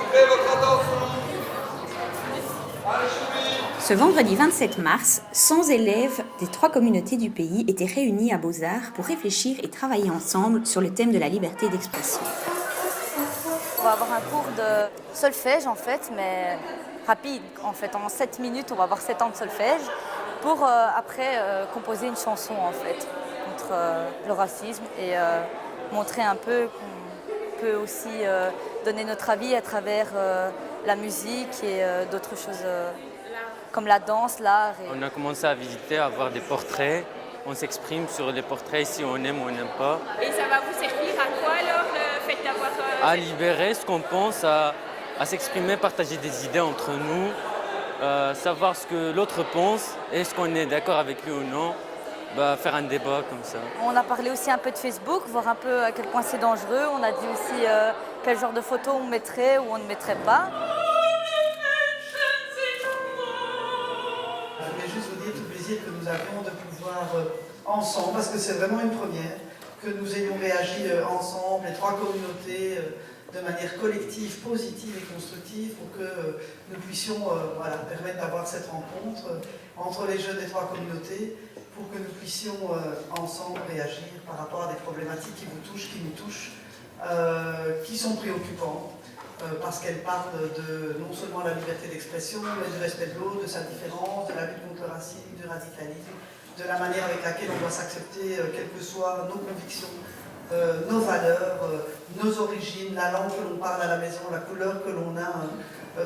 voudrais votre attention. Ce vendredi 27 mars, 100 élèves des 3 communautés du pays étaient réunis à Beaux-Arts pour réfléchir et travailler ensemble sur le thème de la liberté d'expression. On va avoir un cours de solfège en fait, mais rapide en fait. En 7 minutes, on va avoir 7 ans de solfège pour après composer une chanson en fait contre le racisme et montrer un peu qu'on peut aussi donner notre avis à travers la musique et d'autres choses comme la danse, l'art. On a commencé à visiter, à voir des portraits. On s'exprime sur les portraits si on aime ou on n'aime pas. Et ça va vous servir à quoi alors le fait d'avoir... À libérer ce qu'on pense, à s'exprimer, partager des idées entre nous, savoir ce que l'autre pense, est-ce qu'on est d'accord avec lui ou non, faire un débat comme ça. On a parlé aussi un peu de Facebook, voir un peu à quel point c'est dangereux. On a dit aussi quel genre de photos on mettrait ou on ne mettrait pas. Je voulais juste vous dire tout le plaisir que nous avions de pouvoir ensemble, parce que c'est vraiment une première, que nous ayons réagi ensemble, les 3 communautés, de manière collective, positive et constructive, pour que nous puissions permettre d'avoir cette rencontre entre les jeunes des 3 communautés, pour que nous puissions ensemble réagir par rapport à des problématiques qui vous touchent, qui nous touchent, qui sont préoccupantes. Parce qu'elle parle de non seulement la liberté d'expression, mais du respect de l'autre, de sa différence, de la lutte contre le racisme, du radicalisme, de la manière avec laquelle on doit s'accepter, quelles que soient nos convictions, nos valeurs, nos origines, la langue que l'on parle à la maison, la couleur que l'on a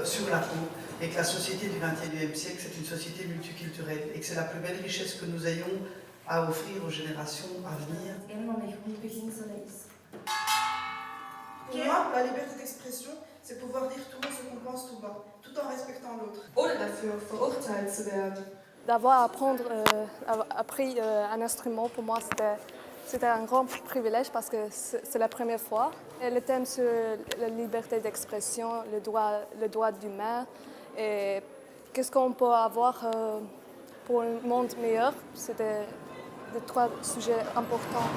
sur la peau, et que la société du XXIe siècle, c'est une société multiculturelle, et que c'est la plus belle richesse que nous ayons à offrir aux générations à venir. Pour moi, la liberté d'expression, c'est pouvoir dire tout ce qu'on pense tout bas, tout en respectant l'autre. Ohne dafür verurteilt zu werden. D'avoir appris un instrument, pour moi, c'était un grand privilège parce que c'est la première fois. Et le thème sur la liberté d'expression, le droit d'humain et qu'est-ce qu'on peut avoir pour un monde meilleur, c'était les 3 sujets importants.